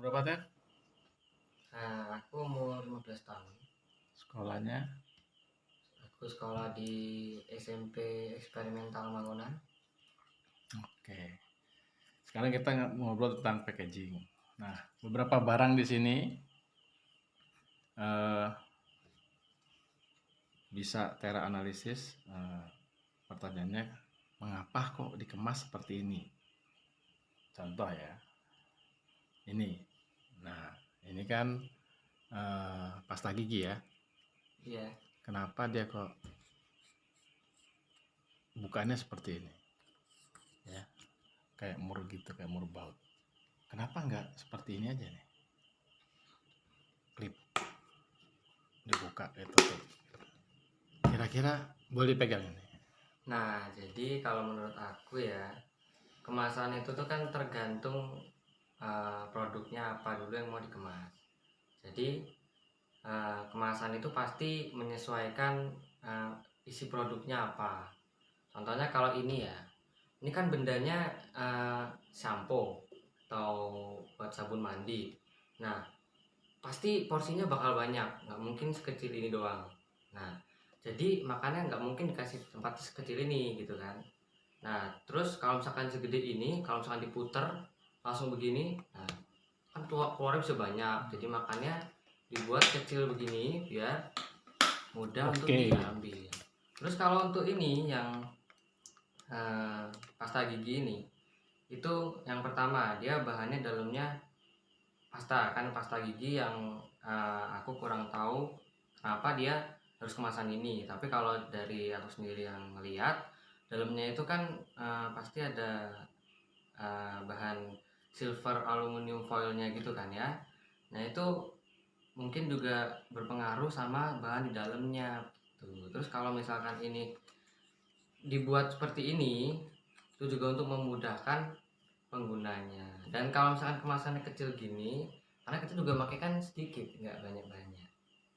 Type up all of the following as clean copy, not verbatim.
Berapa Teh? Nah, aku umur 15 tahun. Sekolahnya? Aku sekolah di SMP Eksperimental Mangunan. Oke. Sekarang kita ngobrol tentang packaging. Nah, beberapa barang di sini eh, bisa Tera analisis. Pertanyaannya, mengapa kok dikemas seperti ini? Contoh ya, ini. Nah, ini kan pasta gigi ya. Iya. Kenapa dia kok bukannya seperti ini? Ya, kayak mur gitu, kayak mur baut. Kenapa nggak seperti ini aja nih? Klip dibuka, ditutup. Kira-kira boleh dipegang ini? Nah, jadi kalau menurut aku ya, kemasan itu tuh kan tergantung produknya apa dulu yang mau dikemas. Jadi kemasan itu pasti menyesuaikan eh, isi produknya apa. Contohnya kalau ini ya, ini kan bendanya shampoo atau buat sabun mandi. Nah, pasti porsinya bakal banyak, nggak mungkin sekecil ini doang. Nah, jadi makanya nggak mungkin dikasih tempat sekecil ini gitu kan. Nah, terus kalau misalkan segede ini, kalau misalkan diputer langsung begini, nah kan keluarnya bisa banyak. Jadi makanya dibuat kecil begini biar mudah untuk Oke. diambil. Terus kalau untuk ini yang eh, pasta gigi ini, itu yang pertama dia bahannya dalamnya pasta, kan pasta gigi yang aku kurang tahu kenapa dia harus kemasan ini, tapi kalau dari aku sendiri yang melihat dalamnya itu kan pasti ada bahan silver aluminium foilnya gitu kan ya. Nah itu mungkin juga berpengaruh sama bahan di dalamnya tuh. Terus kalau misalkan ini dibuat seperti ini itu juga untuk memudahkan penggunanya. Dan kalau misalkan kemasannya kecil gini, karena kita juga pakai kan sedikit, nggak banyak-banyak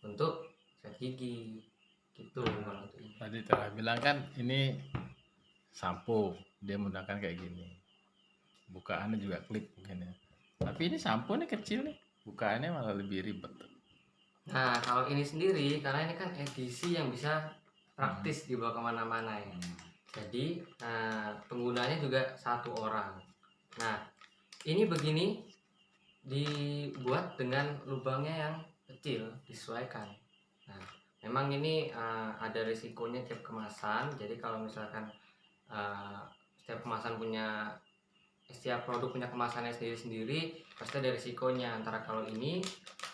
untuk sikat gigi gitu. Kalau untuk ini, Tadi telah bilang kan ini sampo, dia menggunakan kayak gini. Bukaannya juga klik mungkin ya. Tapi ini sampo nih kecil nih, bukaannya malah lebih ribet. nah kalau ini sendiri karena ini kan edisi yang bisa Hmm. praktis dibawa kemana-mana ya, jadi penggunanya juga satu orang. Nah ini begini dibuat dengan lubangnya yang kecil, disesuaikan. Nah memang ini ada risikonya tiap kemasan, jadi kalau misalkan uh, setiap kemasan punya setiap produk punya kemasannya sendiri-sendiri, pasti ada risikonya. Antara kalau ini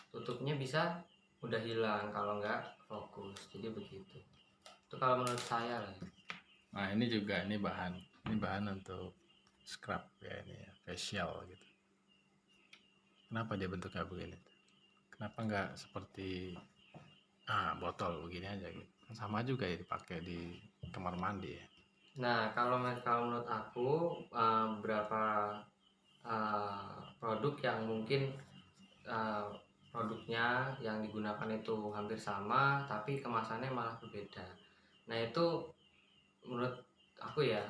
tutupnya bisa udah hilang kalau nggak fokus, jadi begitu. Itu kalau menurut saya lah. Nah ini bahan untuk scrub ya, ini ya, facial gitu. Kenapa dia bentuknya begini? Kenapa nggak seperti botol begini aja gitu? Kan sama juga ya dipakai di kamar mandi ya. Nah kalau menurut aku beberapa produk yang mungkin eh, produknya yang digunakan itu hampir sama tapi kemasannya malah berbeda. Nah itu menurut aku ya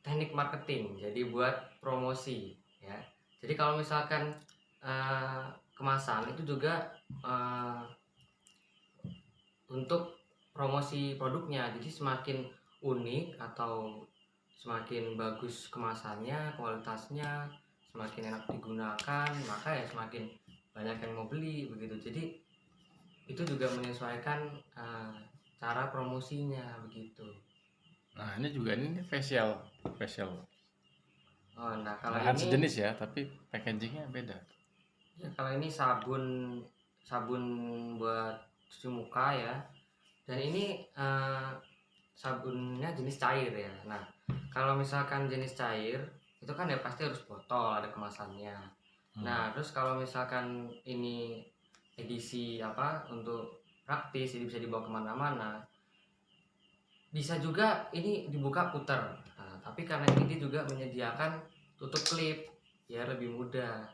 teknik marketing, jadi buat promosi ya. Jadi kalau misalkan eh, kemasan itu juga eh, untuk promosi produknya, jadi semakin unik atau semakin bagus kemasannya, kualitasnya semakin enak digunakan, maka ya semakin banyak yang mau beli begitu. Jadi itu juga menyesuaikan cara promosinya begitu. Nah ini juga ini facial. Oh, nah kalau Bahan ini sejenis ya, tapi packagingnya beda. ya, kalau ini sabun sabun buat cuci muka ya. Dan ini sabunnya jenis cair ya. Nah, kalau misalkan jenis cair itu kan ya pasti harus botol, ada kemasannya. Hmm. Nah, terus kalau misalkan ini edisi apa untuk praktis, jadi bisa dibawa kemana-mana, bisa juga ini dibuka putar. Nah, tapi karena ini dia juga menyediakan tutup klip, ya lebih mudah.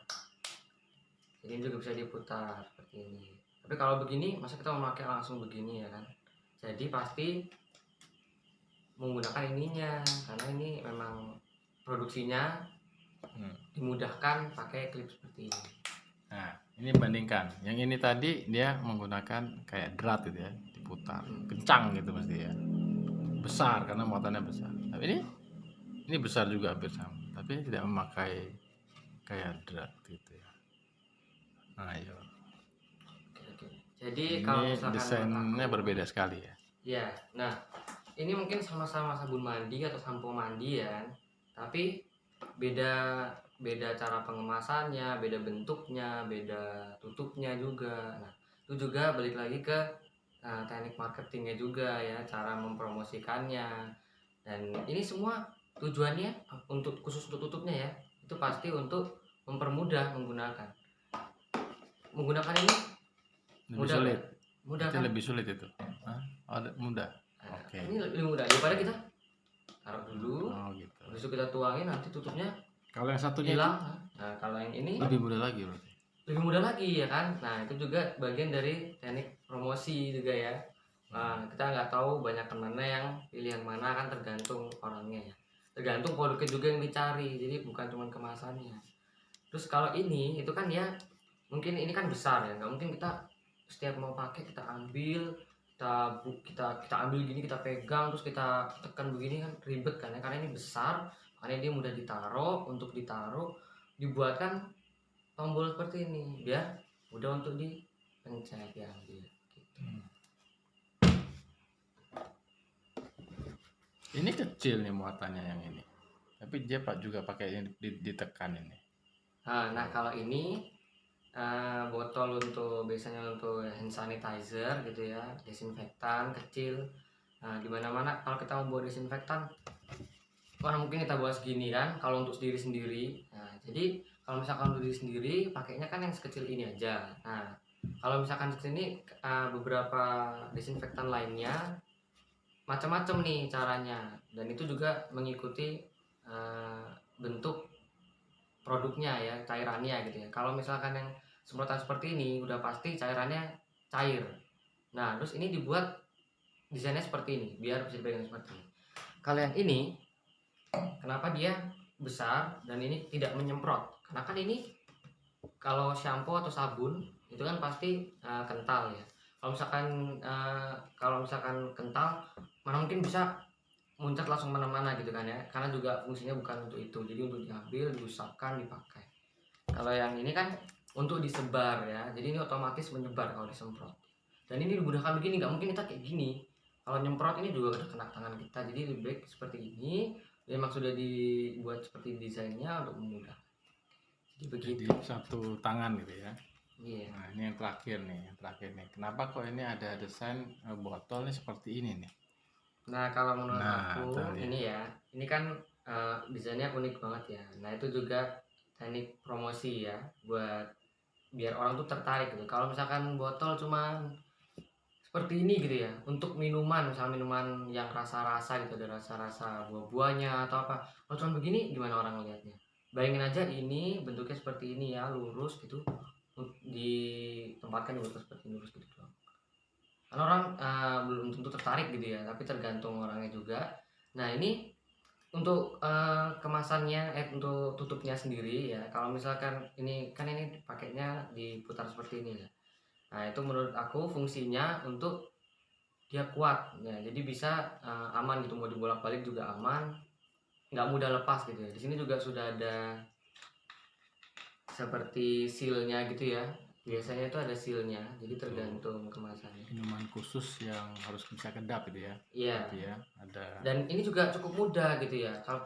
Jadi juga bisa diputar seperti ini. Tapi kalau begini, masa kita memakai langsung begini ya kan? Jadi pasti menggunakan ininya, karena ini memang produksinya dimudahkan pakai klip seperti ini. Nah, ini bandingkan. Yang ini tadi dia menggunakan kayak drat gitu ya, diputar. Kencang gitu pasti ya. Besar karena muatannya besar. Tapi ini besar juga hampir sama. Tapi tidak memakai kayak drat gitu ya. Nah, ayo. Oke. Jadi Ini kalau misalkan desainnya berbeda sekali ya. Ya, nah ini mungkin sama-sama sabun mandi atau sampo mandi ya, tapi beda beda cara pengemasannya, beda bentuknya, beda tutupnya juga. Nah, itu juga balik lagi ke teknik marketingnya juga ya, cara mempromosikannya. Dan ini semua tujuannya khusus untuk tutupnya ya, itu pasti untuk mempermudah menggunakan. Menggunakan ini Lebih mudah sulit. kan? Mudah Itu kan? lebih sulit itu. Hah? Oh, mudah. Nah, Oke. ini lebih mudah daripada kita taruh dulu, Oh, gitu. habis itu kita tuangin, nanti tutupnya Kalau yang satunya hilang. Nah, kalau yang ini lebih mudah lagi berarti. lebih mudah lagi ya kan. Nah, itu juga bagian dari teknik promosi juga ya. Nah, kita nggak tahu banyak mana yang pilihan mana, kan tergantung orangnya ya, tergantung produknya juga yang dicari, jadi bukan cuma kemasannya. Terus kalau ini itu kan ya, mungkin ini kan besar ya, nggak mungkin kita setiap mau pakai kita ambil, kita ambil gini, kita pegang terus kita tekan begini, kan ribet kan ya, karena ini besar, karena dia mudah ditaruh. Untuk ditaruh dibuatkan tombol seperti ini biar mudah untuk dipencet ya gitu. Ini kecil nih muatannya yang ini. Tapi dia juga pakai yang ditekan ini. Nah kalau ini botol untuk biasanya untuk hand sanitizer gitu ya, desinfektan kecil. Nah, dimana-mana kalau kita mau buat desinfektan, mana mungkin kita buat segini kan, kalau untuk diri sendiri. Nah, jadi kalau misalkan untuk diri sendiri, pakainya kan yang sekecil ini aja. Nah, kalau misalkan sini beberapa desinfektan lainnya macam-macam nih caranya, dan itu juga mengikuti bentuk produknya ya, cairannya gitu ya. Kalau misalkan yang semprotan seperti ini udah pasti cairannya cair. Nah, terus ini dibuat desainnya seperti ini biar bisa dipegang seperti ini. Kalau yang ini kenapa dia besar dan ini tidak menyemprot? Karena kan ini kalau shampoo atau sabun itu kan pasti kental ya. Kalau misalkan kental, mana mungkin bisa muncrat langsung mana-mana gitu kan ya, karena juga fungsinya bukan untuk itu, jadi untuk diambil, diusapkan, dipakai. Kalau yang ini kan untuk disebar ya, jadi ini otomatis menyebar kalau disemprot. Dan ini dimudahkan begini, nggak mungkin kita kayak gini. Kalau nyemprot ini juga udah kena tangan kita, jadi lebih baik seperti ini. Memang sudah dibuat seperti desainnya untuk memudahkan. Jadi begitu. Jadi satu tangan gitu ya. Iya. Nah, ini yang terakhir nih. Kenapa kok ini ada desain botol nih seperti ini nih? Nah, kalau menurut aku ya. ini kan desainnya unik banget ya. Nah, itu juga teknik promosi ya, buat biar orang tuh tertarik gitu. Kalau misalkan botol cuma seperti ini gitu ya, untuk minuman, misalnya minuman yang rasa-rasa gitu, ada rasa-rasa buah-buahnya atau apa. Kalau cuma begini gimana orang ngelihatnya? Bayangin aja ini bentuknya seperti ini ya, lurus gitu, ditempatkan di botol seperti ini, lurus gitu doang. Kan orang belum tentu tertarik gitu ya, tapi tergantung orangnya juga. Nah, ini untuk kemasannya, untuk tutupnya sendiri ya, kalau misalkan ini kan ini pakainya diputar seperti ini ya. Nah, itu menurut aku fungsinya untuk dia kuat ya, jadi bisa aman gitu, mau dibolak-balik juga aman, nggak mudah lepas gitu ya. Di sini juga sudah ada seperti sealnya gitu ya, biasanya itu ada sealnya, jadi tergantung kemasannya. Minuman khusus yang harus bisa kedap gitu ya. Iya. Ya, ada. Dan ini juga cukup mudah gitu ya. Kalau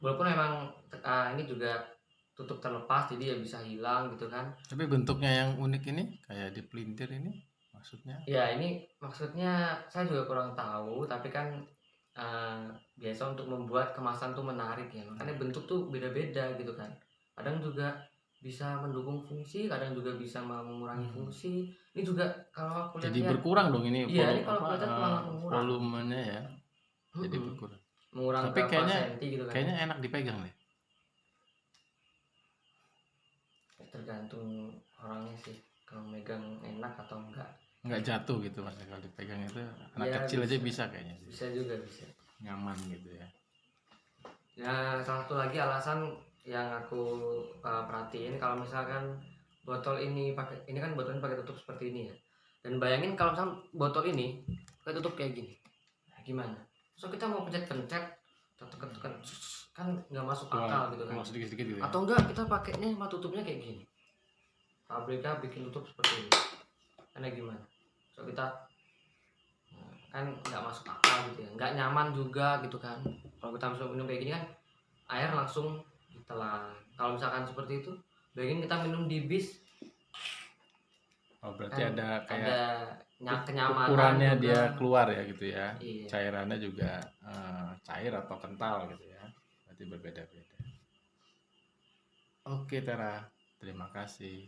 walaupun memang ini juga tutup terlepas, jadi ya bisa hilang gitu kan. Tapi bentuknya yang unik ini kayak di pelintir ini maksudnya? Ya, ini maksudnya saya juga kurang tahu, tapi kan biasa untuk membuat kemasan tuh menarik ya. Makanya bentuk tuh beda-beda gitu kan. Kadang juga bisa mendukung fungsi, kadang juga bisa mengurangi fungsi. Ini juga kalau aku lihat Jadi berkurang dong ini. Iya, ini kalau kelihatan malah mengurang. Volumenya ya. Jadi berkurang. Mengurang Tapi berapa senti gitu kan. kayaknya enak dipegang deh. Tergantung orangnya sih, kalau megang enak atau enggak. Nggak jatuh gitu mas kalau dipegang itu. Anak Ya, kecil aja bisa kayaknya. Bisa juga bisa. Nyaman gitu ya. Ya, salah satu lagi alasan yang aku perhatiin kalau misalkan botol ini kan botol ini pakai tutup seperti ini ya. Dan bayangin kalau misalkan botol ini pakai tutup kayak gini. Nah, gimana? So kita mau pencet-pencet, tekan-tekan kan nggak masuk akal gitu kan. Keluar sedikit-sedikit gitu ya. Atau enggak kita pakainya sama tutupnya kayak gini. Pabriknya bikin tutup seperti ini. Karena gimana? So kita kan nggak masuk akal gitu ya, nggak nyaman juga gitu kan. Kalau kita minum kayak gini kan air langsung ditelan. Kalau misalkan seperti itu, bayangin kita minum di bis, Oh, berarti kan ada kayak ada kenyamanan ukurannya juga. dia keluar ya gitu ya. Iya. Cairannya juga cair atau kental gitu ya. Berarti berbeda-beda. Oke Tera, terima kasih.